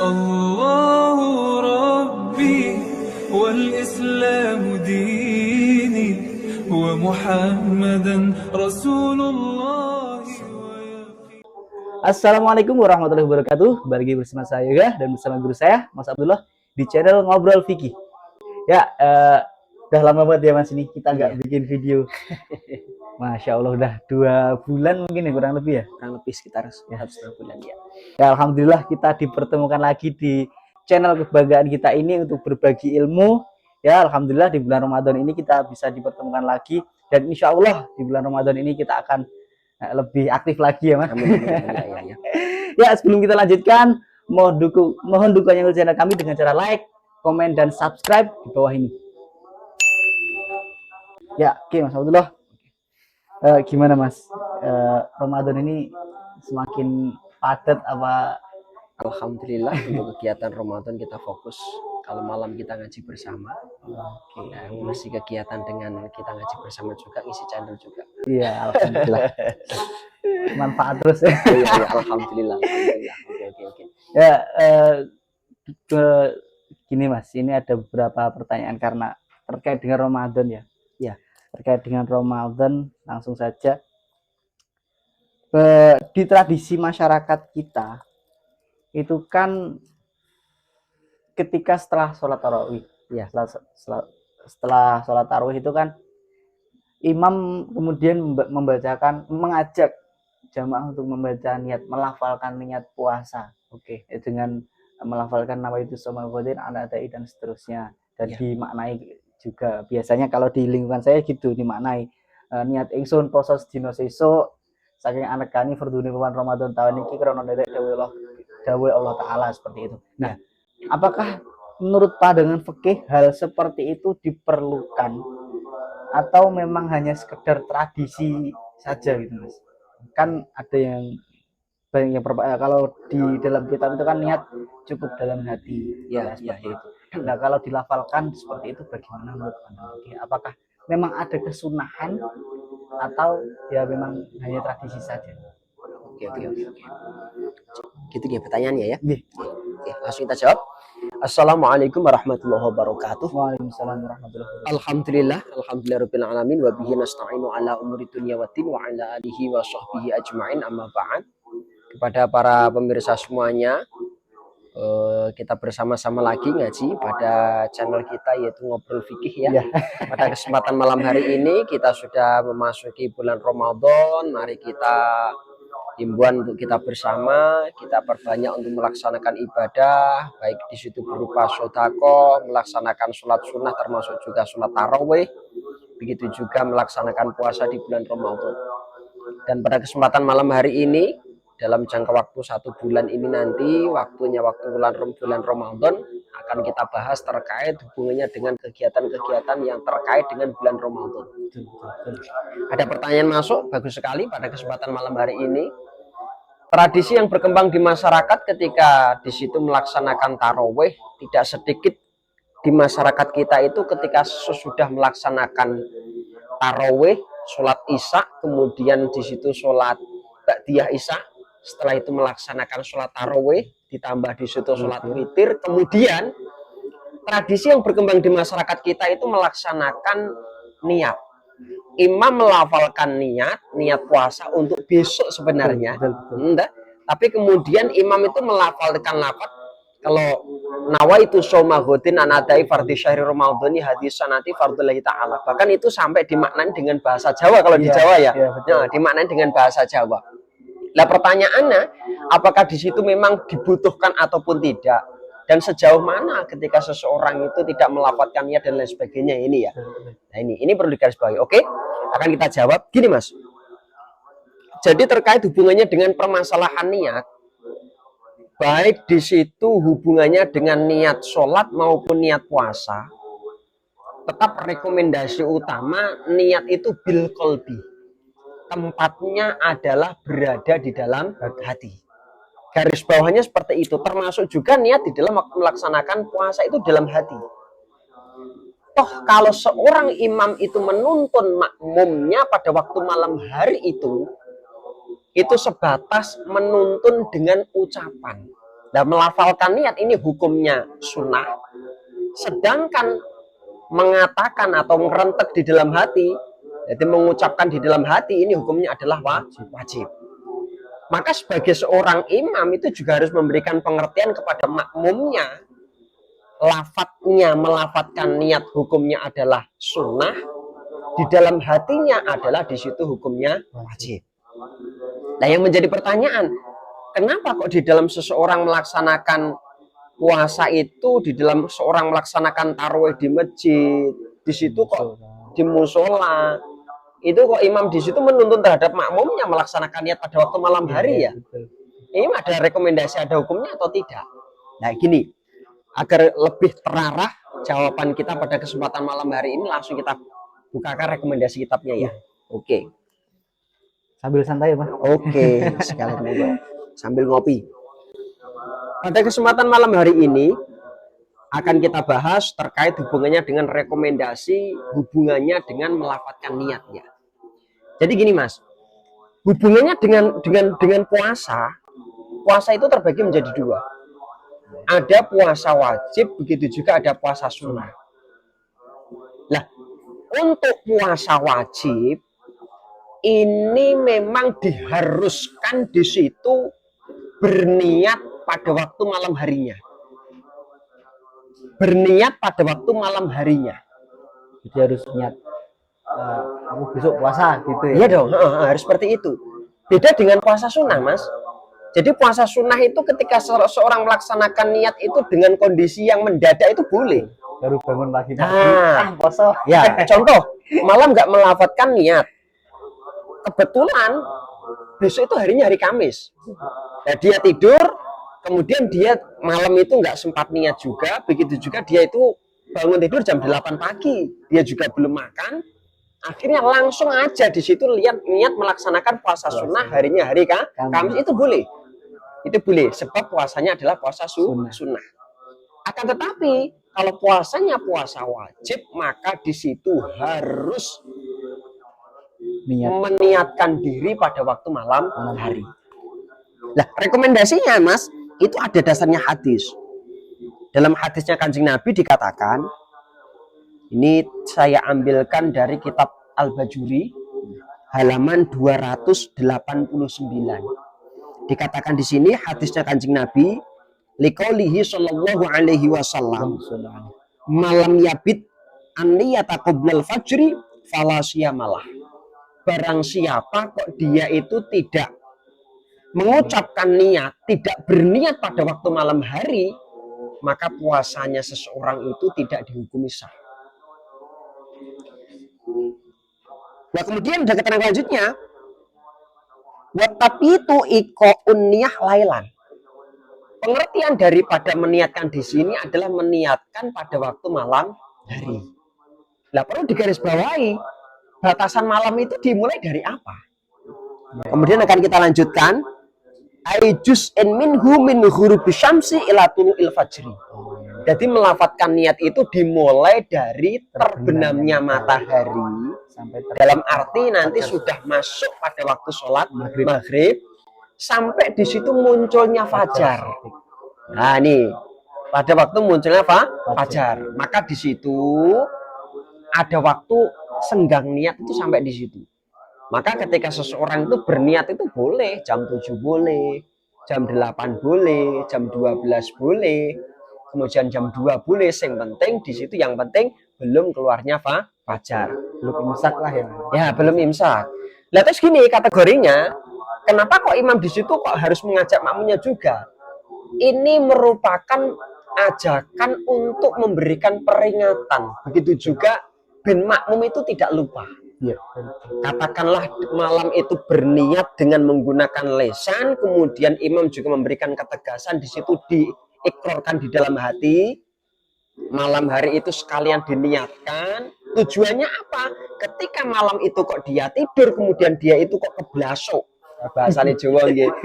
الله ربي والإسلام ديني ومحمدا رسول الله. Assalamualaikum warahmatullahi wabarakatuh. Balik lagi bersama saya Yoga dan bersama guru saya Mas Abdullah di channel Ngobrol Fikih. Ya, udah lama banget ya Mas ini kita nggak bikin video. Masya Allah udah 2 bulan mungkin ya, kurang lebih ya. Kurang lebih sekitar 1,5 bulan ya. Ya alhamdulillah kita dipertemukan lagi di channel kebanggaan kita ini untuk berbagi ilmu. Ya alhamdulillah di bulan Ramadan ini kita bisa dipertemukan lagi dan insya Allah di bulan Ramadan ini kita akan lebih aktif lagi ya Mas. Ya. Ya sebelum kita lanjutkan mohon dukungan channel kami dengan cara like, komen dan subscribe di bawah ini. Ya oke Mas Abdullah, gimana Mas, Ramadan ini semakin padat apa? Alhamdulillah untuk kegiatan Ramadan kita fokus. Kalau malam kita ngaji bersama, masih kegiatan dengan kita ngaji bersama juga, isi channel juga. Iya alhamdulillah. Manfaat terus ya. Iya, alhamdulillah. Oke. Ya gini Mas, ini ada beberapa pertanyaan karena terkait dengan Ramadan ya. Ya. Terkait dengan Ramadan langsung saja. Di tradisi masyarakat kita itu kan ketika setelah sholat tarawih, ya setelah sholat tarawih itu kan imam kemudian mengajak jamaah untuk membaca niat, melafalkan niat puasa. Oke. Dengan melafalkan nama itu somalgodin, anadai dan seterusnya, dan dimaknai juga. Biasanya kalau di lingkungan saya gitu dimaknai, niat ingsun poso dina sesuk saking anekane fardune bulan Ramadan tahun iki krana nderek dawuh Allah taala seperti itu. Nah, apakah menurut pandangan fikih hal seperti itu diperlukan atau memang hanya sekedar tradisi saja gitu Mas? Kan ada yang banyak yang kalau di dalam kitab itu kan niat cukup dalam hati ya seperti itu. Nah kalau dilafalkan seperti itu bagaimana menurut pandangan fikih? Apakah memang ada kesunahan atau ya memang hanya tradisi saja? Oke. Gitu ya pertanyaannya ya. Oke, langsung kita jawab. Assalamualaikum warahmatullahi wabarakatuh. Waalaikumsalam warahmatullahi wabarakatuh. Alhamdulillahirabbil alamin wa bihi nasta'inu ala umuri dunya waddin wa ala alihi wa sahbihi ajma'in, amma ba'd. Kepada para pemirsa semuanya, kita bersama-sama lagi ngaji pada channel kita yaitu Ngobrol Fikih ya. Pada kesempatan malam hari ini kita sudah memasuki bulan Ramadan. Mari kita himbauan untuk kita bersama, kita perbanyak untuk melaksanakan ibadah, baik di situ berupa sedekah, melaksanakan sholat sunnah termasuk juga sholat tarawih, begitu juga melaksanakan puasa di bulan Ramadan. Dan pada kesempatan malam hari ini, dalam jangka waktu 1 bulan ini nanti, waktu bulan Ramadan, akan kita bahas terkait hubungannya dengan kegiatan-kegiatan yang terkait dengan bulan Ramadan. Ada pertanyaan masuk, bagus sekali pada kesempatan malam hari ini. Tradisi yang berkembang di masyarakat ketika di situ melaksanakan tarawih, tidak sedikit di masyarakat kita itu ketika sesudah melaksanakan tarawih, sholat isya, kemudian di situ sholat ba'diyah isya, setelah itu melaksanakan sholat tarawih, ditambah di situ sholat witir, kemudian tradisi yang berkembang di masyarakat kita itu melaksanakan niat. Imam melafalkan niat puasa untuk besok sebenarnya. Tapi kemudian imam itu melafalkan lafaz kalau nawaitu shaumaghudin anadai fardhi syahri ramadhani hadisan nanti fardhullahi ta'ala. Bahkan itu sampai dimaknai dengan bahasa Jawa kalau di Jawa ya. Nah, dimaknai dengan bahasa Jawa. Nah, pertanyaannya apakah di situ memang dibutuhkan ataupun tidak? Dan sejauh mana ketika seseorang itu tidak melafalkan niat dan lain sebagainya ini ya. Nah ini perlu digarisbawahi. Oke, akan kita jawab. Gini Mas. Jadi terkait hubungannya dengan permasalahan niat, baik di situ hubungannya dengan niat sholat maupun niat puasa, tetap rekomendasi utama niat itu bil qalbi. Tempatnya adalah berada di dalam hati. Garis bawahnya seperti itu, termasuk juga niat di dalam melaksanakan puasa itu dalam hati. Toh kalau seorang imam itu menuntun makmumnya pada waktu malam hari itu sebatas menuntun dengan ucapan. Nah, melafalkan niat ini hukumnya sunnah, sedangkan mengatakan atau merentek di dalam hati, jadi mengucapkan di dalam hati ini hukumnya adalah wajib. Maka sebagai seorang imam itu juga harus memberikan pengertian kepada makmumnya, lafadznya melafatkan niat hukumnya adalah sunnah, di dalam hatinya adalah di situ hukumnya wajib. Nah, yang menjadi pertanyaan, kenapa kok di dalam seseorang melaksanakan puasa itu, di dalam seorang melaksanakan tarawih di masjid, di situ kok di musola, itu kok imam di situ menuntun terhadap makmumnya melaksanakan niat pada waktu malam hari ya? Ini ada rekomendasi, ada hukumnya atau tidak? Nah, gini, agar lebih terarah jawaban kita pada kesempatan malam hari ini, langsung kita bukakan rekomendasi kitabnya ya. Oke. Sambil santai, Pak. Oke, sekalian aja sambil ngopi. Pada kesempatan malam hari ini akan kita bahas terkait hubungannya dengan rekomendasi, hubungannya dengan melafatkan niatnya. Jadi gini, Mas. Hubungannya dengan puasa. Puasa itu terbagi menjadi dua. Ada puasa wajib, begitu juga ada puasa sunnah. Nah, untuk puasa wajib ini memang diharuskan di situ berniat pada waktu malam harinya. Berniat pada waktu malam harinya. Jadi harus niat aku besok puasa gitu ya. Iya dong, harus seperti itu. Beda dengan puasa sunnah, Mas. Jadi puasa sunnah itu ketika seorang melaksanakan niat itu dengan kondisi yang mendadak itu boleh. Baru bangun pagi-pagi, puasa. Ya, contoh, malam nggak melafatkan niat. Kebetulan besok itu harinya hari Kamis. Nah, dia tidur, kemudian dia malam itu nggak sempat niat juga. Begitu juga dia itu bangun tidur jam 8 pagi. Dia juga belum makan. Akhirnya langsung aja di situ niat melaksanakan puasa sunnah harinya hari Kamis, itu boleh. Itu boleh, sebab puasanya adalah puasa sunnah. Akan tetapi kalau puasanya puasa wajib, maka di situ harus meniatkan diri pada waktu malam hari. Nah, rekomendasinya, Mas, itu ada dasarnya hadis. Dalam hadisnya Kanjeng Nabi dikatakan, ini saya ambilkan dari kitab Al-Bajuri, halaman 289. Dikatakan di sini hadisnya Kanjeng Nabi, liqaulihi sallallahu alaihi wasallam, malam yabit an-niyata qoblal fajri fala siyamalah. Barang siapa kok dia itu tidak mengucapkan niat, tidak berniat pada waktu malam hari, maka puasanya seseorang itu tidak dihukumi sah. Nah, kemudian ada keterangan lanjutnya, tapi itu niyah lailan. Pengertian daripada meniatkan di sini adalah meniatkan pada waktu malam hari. Nah, perlu digarisbawahi, batasan malam itu dimulai dari apa? Kemudian akan kita lanjutkan, aijus en minhu min ghurubi syamsi ila tulu'il fajri. Jadi melafatkan niat itu dimulai dari terbenamnya matahari sampai dalam arti nanti sudah masuk pada waktu sholat maghrib sampai di situ munculnya fajar. Nah, nih pada waktu munculnya fajar, maka di situ ada waktu senggang niat itu sampai di situ. Maka ketika seseorang itu berniat itu boleh jam 7 boleh, jam 8 boleh, jam 12 boleh, kemudian jam 2 boleh. Yang penting di situ, yang penting belum keluarnya fajar. Belum imsak lah ya. Ya, belum imsak. Lah terus gini kategorinya, kenapa kok imam di situ kok harus mengajak makmumnya juga? Ini merupakan ajakan untuk memberikan peringatan. Begitu juga ben makmum itu tidak lupa. Ya. Katakanlah malam itu berniat dengan menggunakan lesan, kemudian imam juga memberikan ketegasan di situ, diikrarkan di dalam hati. Malam hari itu sekalian diniatkan. Tujuannya apa? Ketika malam itu kok dia tidur, kemudian dia itu kok keblasok. Bahasanya Jawa nggih.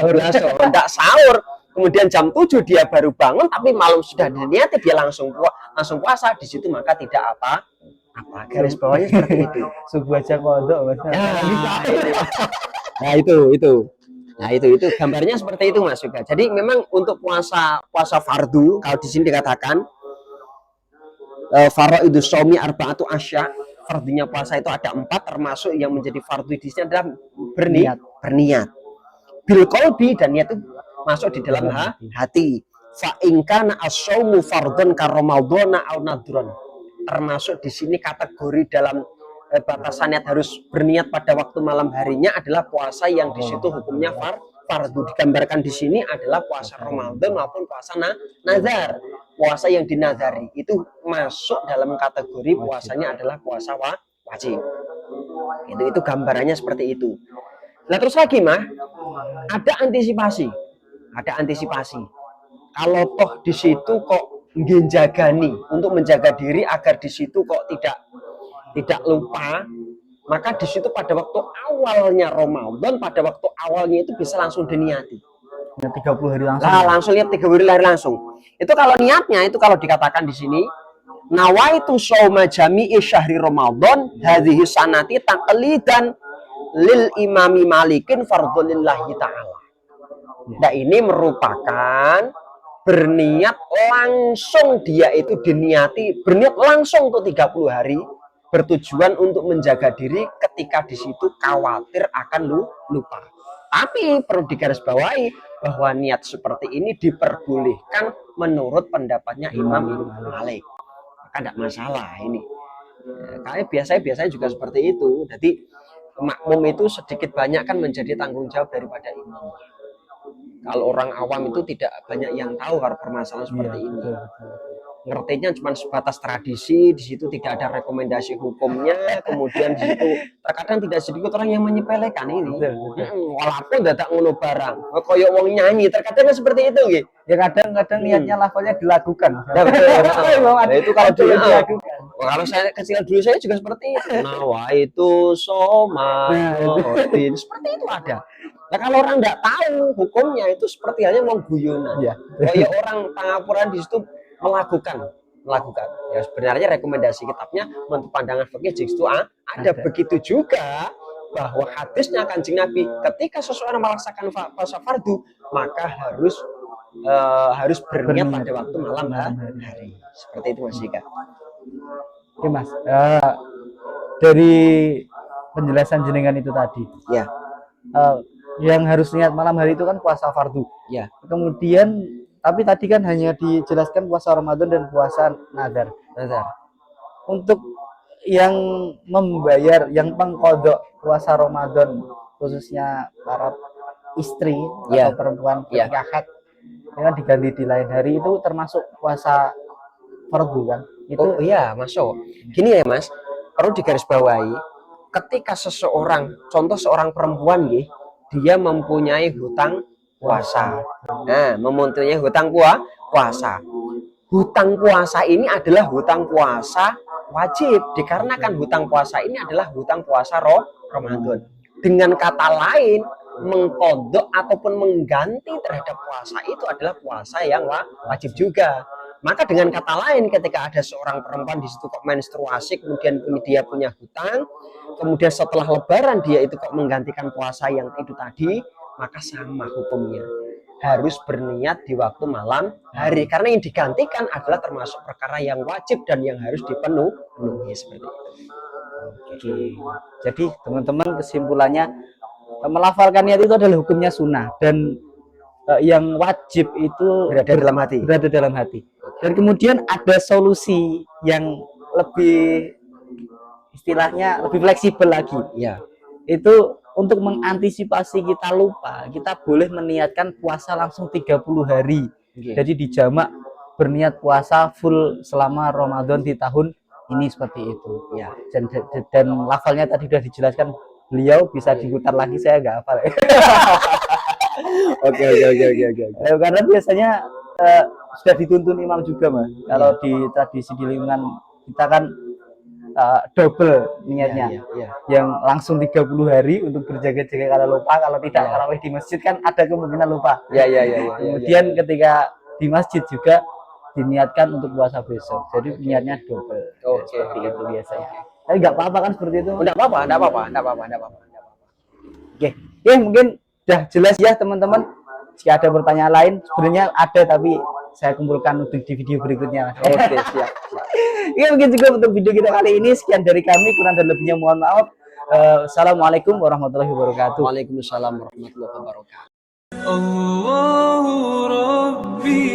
Keblasok, enggak sahur. Kemudian jam 7 dia baru bangun, tapi malam sudah diniati, dia langsung puasa. Di situ maka tidak apa. Garis bawahnya seperti itu. Subuh aja kodok, Mas. Nah, itu. Nah, itu gambarnya seperti itu Mas juga. Jadi memang untuk puasa fardu, kalau di sini dikatakan faraidus shaumi arba'atu asya, fardunya puasa itu ada 4, termasuk yang menjadi fardu di sini adalah berniat. Bil qalbi, dan niat itu masuk di dalam hati. Fa in kana as-shaumu fardhon ka ramadhana aw nadhron. Termasuk di sini kategori dalam batasan niat harus berniat pada waktu malam harinya adalah puasa yang di situ hukumnya fardu. Digambarkan di sini adalah puasa Ramadan maupun puasa nazar. Puasa yang dinazari itu masuk dalam kategori puasanya adalah puasa wajib. Itu gambarannya seperti itu. Nah terus lagi mah ada antisipasi. Kalau toh di situ kok menjagani untuk menjaga diri agar di situ kok tidak lupa, maka di situ pada waktu awalnya Ramadan, pada waktu awalnya itu bisa langsung diniati. 30 hari langsung. Nah, langsung lihat 30 hari langsung. Itu kalau niatnya itu kalau dikatakan di sini nawaitu shauma jami'i syahri Ramadan hadhihi sanati taqlidan lil imami malikin fardhulillahi ta'ala. Nah, ini merupakan berniat langsung, dia itu diniati berniat langsung untuk 30 hari bertujuan untuk menjaga diri ketika di situ khawatir akan lupa. Tapi perlu digarisbawahi bahwa niat seperti ini diperbolehkan menurut pendapatnya Imam Malik. Maka tidak masalah ini. Kayak biasanya juga seperti itu. Jadi makmum itu sedikit banyak kan menjadi tanggung jawab daripada imam. Kalau orang awam itu tidak banyak yang tahu kalau permasalahan seperti ini. Ngertinya cuma sebatas tradisi, di situ tidak ada rekomendasi hukumnya, kemudian di situ terkadang tidak sedikit orang yang menyepelekan ini. Walaupun dadak ngono barang, koyo wong nyanyi, terkadang seperti itu nggih. Ya kadang-kadang niatnya lafalnya dilakukan. Nah, itu kalau dilakukan. Kalau saya kecil dulu saya juga seperti itu. Itu soma, seperti itu ada. Nah kalau orang tidak tahu hukumnya itu seperti halnya mau guyonan. Kayak orang pengapuran di situ melakukan. Ya sebenarnya rekomendasi kitabnya menurut pandangan fikih di situ ada. Begitu juga bahwa hadisnya Kanjeng Nabi ketika seseorang melaksanakan puasa fardu maka harus berniat pada waktu malam hari. Seperti itu Mas Jika. Oke Mas, dari penjelasan jenengan itu tadi. Ya. Yang harus niat malam hari itu kan puasa fardu. Ya. Kemudian tapi tadi kan hanya dijelaskan puasa Ramadan dan puasa nazar. Untuk yang membayar, yang pengkodok puasa Ramadan khususnya para istri atau perempuan pernikahan dengan diganti di lain hari itu termasuk puasa fardu kan? Itu masuk. Gini ya Mas, perlu digarisbawahi ketika seseorang, contoh seorang perempuan dia mempunyai hutang puasa. Nah, mempunyai hutang puasa. Hutang puasa ini adalah hutang puasa wajib, dikarenakan hutang puasa ini adalah hutang puasa Ramadan. Dengan kata lain, mengkodok ataupun mengganti terhadap puasa itu adalah puasa yang wajib juga. Maka dengan kata lain, ketika ada seorang perempuan di situ kok menstruasi, kemudian dia punya hutang, kemudian setelah Lebaran dia itu kok menggantikan puasa yang itu tadi, maka sama hukumnya. Harus berniat di waktu malam hari, karena yang digantikan adalah termasuk perkara yang wajib dan yang harus dipenuhi seperti itu. Oke. Jadi teman-teman kesimpulannya melafalkan niat itu adalah hukumnya sunnah dan yang wajib itu berada dalam hati. Dan kemudian ada solusi yang lebih istilahnya lebih fleksibel lagi. Ya. Itu untuk mengantisipasi kita lupa, kita boleh meniatkan puasa langsung 30 hari. Jadi dijamak berniat puasa full selama Ramadan di tahun ini seperti itu. Ya. Dan lafalnya tadi sudah dijelaskan beliau, bisa diputar lagi, saya nggak hafal. Oke. Karena biasanya sudah dituntun imam juga Mas. Kalau di tradisi di lingkungan kita kan double niatnya. Yang langsung 30 hari untuk berjaga-jaga kalau lupa, kalau tidak tarawih di masjid kan ada kemungkinan lupa. Kemudian ketika di masjid juga diniatkan untuk puasa besok. Jadi niatnya double. Seperti itu biasanya. Tapi nggak apa-apa kan seperti itu? Nggak apa-apa. Oke, mungkin Sudah jelas ya teman-teman. Jika ada pertanyaan lain, sebenarnya ada tapi saya kumpulkan untuk di video berikutnya. Oke, siap. Ya mungkin juga untuk video kita kali ini. Sekian dari kami, kurang dan lebihnya mohon maaf. Assalamualaikum warahmatullahi wabarakatuh. Waalaikumsalam warahmatullahi wabarakatuh. الله ربي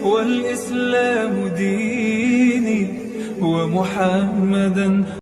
والإسلام ديني ومحمدا